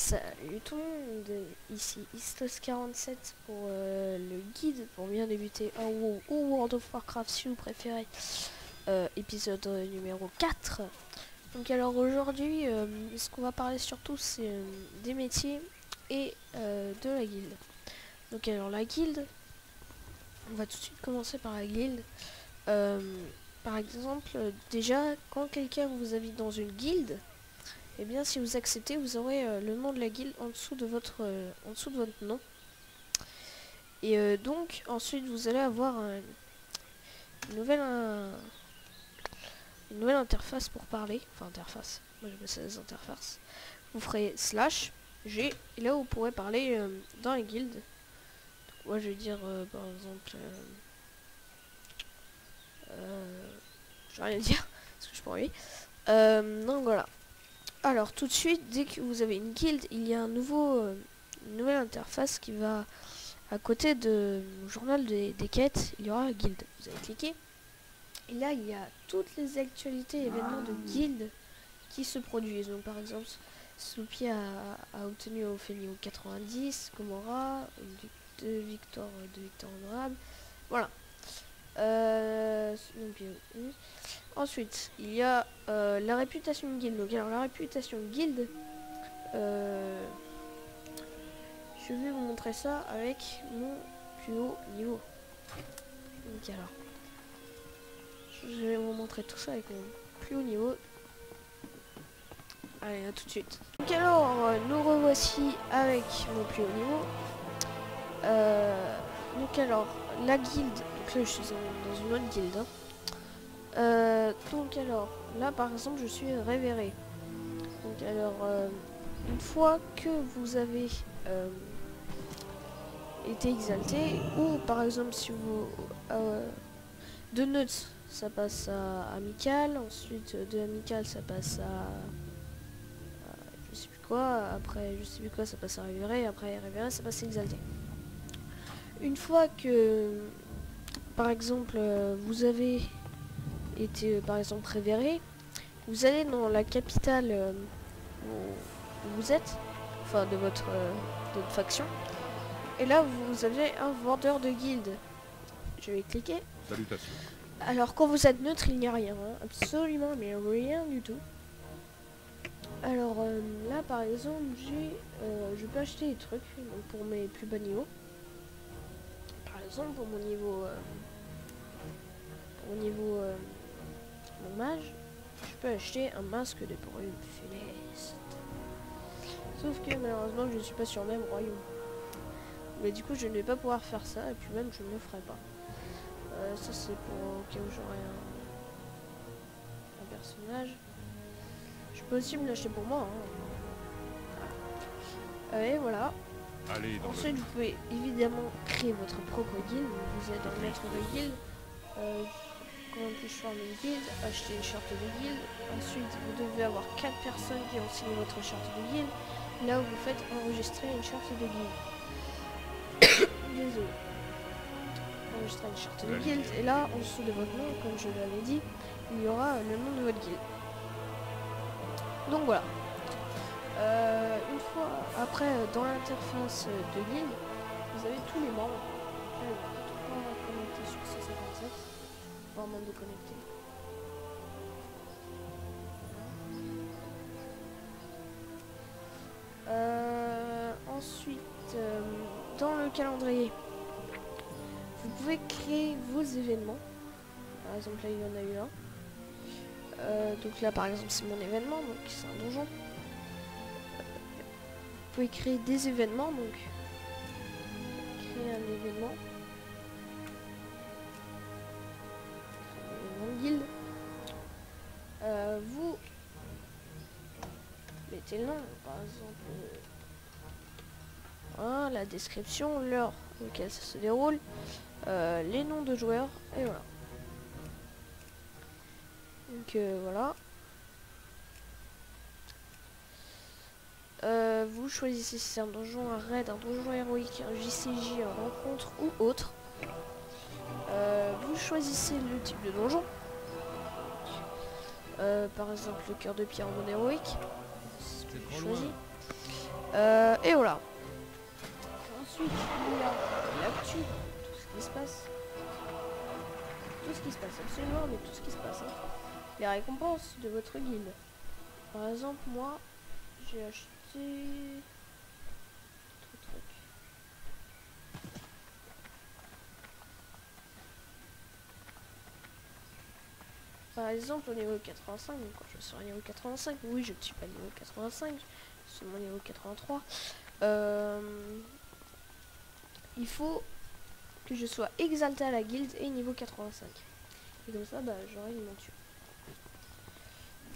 Salut tout le monde, ici Istos47 pour le guide pour bien débuter un WoW ou World of Warcraft si vous préférez, épisode numéro 4. Donc alors aujourd'hui, ce qu'on va parler surtout c'est des métiers et de la guilde. Donc alors la guilde, on va tout de suite commencer par la guilde. Par exemple, déjà quand quelqu'un vous invite dans une guilde, et bien si vous acceptez, vous aurez le nom de la guilde en dessous de votre nom. Et donc ensuite vous allez avoir une nouvelle interface pour parler. Enfin interface, moi j'appelle ça des interfaces. Vous ferez /G et là vous pourrez parler dans la guilde. Donc, moi je vais dire par exemple je vais rien dire parce que je pourrais. Donc voilà. Alors tout de suite, dès que vous avez une guilde, il y a une nouvelle interface qui va à côté de journal des quêtes. Il y aura la guilde. Vous allez cliquer. Et là, il y a toutes les actualités et événements de guilde qui se produisent. Donc par exemple, Sloopy a obtenu au niveau 90, Gomorrah, deux victoires honorables. Voilà. Ensuite, il y a la réputation de guilde. Donc, alors, la réputation de guilde, je vais vous montrer ça avec mon plus haut niveau. Donc, alors, je vais vous montrer tout ça avec mon plus haut niveau. Allez, à tout de suite. Donc, alors, nous revoici avec mon plus haut niveau. Donc, alors, la guilde. Donc, là, je suis dans une autre guilde. Hein. Donc alors, là par exemple je suis révéré. Donc alors, une fois que vous avez été exalté, ou par exemple si vous... de neutre ça passe à amical, ensuite de amical ça passe à je sais plus quoi, après je sais plus quoi ça passe à révéré, après révéré ça passe à exalté. Une fois que par exemple vous avez été par exemple révéré, vous allez dans la capitale où vous êtes, enfin de votre faction, et là vous avez un vendeur de guilde. Je vais cliquer. Salutations. Alors quand vous êtes neutre, il n'y a rien, hein, absolument mais rien du tout. Alors là par exemple je peux acheter des trucs donc, pour mes plus bas niveaux. Par exemple pour mon niveau mon mage, je peux acheter un masque de brume funeste. Sauf que malheureusement je ne suis pas sur le même royaume. Mais du coup je ne vais pas pouvoir faire ça et puis même je ne le ferai pas. Ça c'est pour au cas où j'aurai un personnage. Je peux aussi me l'acheter pour moi. Hein. Et voilà. Allez, ensuite vous pouvez évidemment créer votre propre guilde. Vous êtes un maître de guilde. Comment puis-je former une guilde? Acheter une charte de guilde. Ensuite, vous devez avoir 4 personnes qui ont signé votre charte de guilde. Là où vous faites enregistrer une charte de guilde. Désolé. Enregistrer une charte de guilde. Et là, en dessous de votre nom, comme je l'avais dit, il y aura le nom de votre guilde. Donc voilà. Une fois après, dans l'interface de guilde, vous avez tous les membres. Là, il y a 3 connectés sur 157. Pas un monde de connectés. Ensuite, dans le calendrier, vous pouvez créer vos événements. Par exemple, là, il y en a eu un. Donc là, par exemple, c'est mon événement, donc c'est un donjon. Vous pouvez créer des événements, donc créer un événement. De guilde. Vous mettez le nom, par exemple. La description, l'heure auquel ça se déroule, les noms de joueurs, et voilà. Donc voilà. Vous choisissez si c'est un donjon, un raid, un donjon héroïque, un JCJ, une rencontre ou autre. Vous choisissez le type de donjon. Par exemple le cœur de pierre en mode héroïque. Choisi. Et voilà. Ensuite, il y a l'actu, tout ce qui se passe. Tout ce qui se passe, absolument, mais tout ce qui se passe. Hein. Les récompenses de votre guilde. Par exemple, moi, j'ai acheté... Truc. Par exemple, au niveau 85, donc quand je serai niveau 85, oui, je ne suis pas niveau 85, c'est mon niveau 83. Il faut que je sois exalté à la guilde et niveau 85. Et comme ça, bah, j'aurai une monture.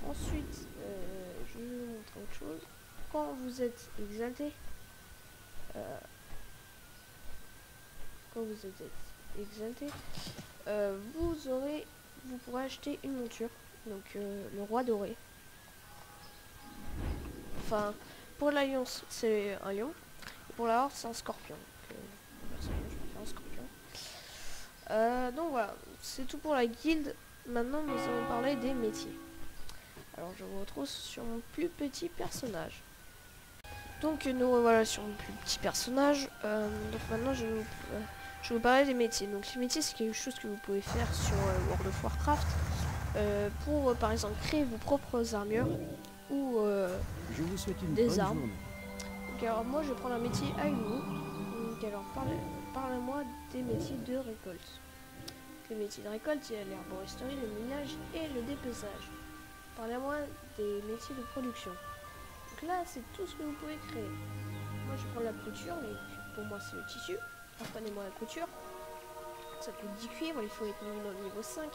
Ensuite, je vais vous montrer autre chose. Quand vous êtes exalté, vous pourrez acheter une monture, donc le roi doré. Enfin, pour l'alliance, c'est un lion. Pour la horde, c'est un scorpion. Donc, personnellement, je préfère un scorpion. Donc voilà, c'est tout pour la guilde. Maintenant, nous allons parler des métiers. Alors, je vous retrouve sur mon plus petit personnage. Donc, nous revoilà sur mon plus petit personnage. Donc maintenant, je vais vous parler des métiers. Donc, les métiers, c'est quelque chose que vous pouvez faire sur World of Warcraft pour, par exemple, créer vos propres armures ou je vous souhaite une des bonne armes. journée. Donc, alors, moi, je prends un métier à Hugo. Donc, alors, parlez-moi des métiers de récolte. Les métiers de récolte, il y a l'herboristerie, le minage et le dépeçage. Parlez-moi des métiers de production. Donc là, c'est tout ce que vous pouvez créer. Moi, je prends la couture, mais pour moi, c'est le tissu. Apprenez-moi la couture. Ça coûte 10 cuivres, il faut être minimum niveau 5.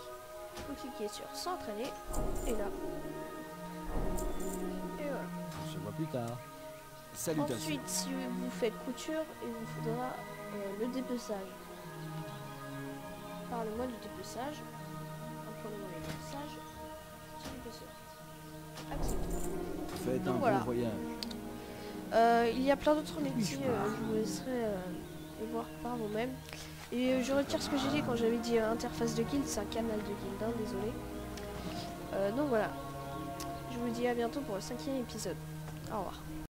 Vous cliquez sur s'entraîner, et là. Et voilà. On se voit plus tard. Salutations. Ensuite, si vous faites couture, il vous faudra le dépeçage. Parlez-moi du dépeçage. Apprenez-moi le dépeçage. Accepte. Faites un voilà. bon voyage. Il y a plein d'autres métiers, je vous laisserai les voir par vous-même. Et je retire ce que j'ai dit quand j'avais dit interface de guilde, c'est un canal de guilde, hein, désolé. Donc voilà, je vous dis à bientôt pour le 5e épisode. Au revoir.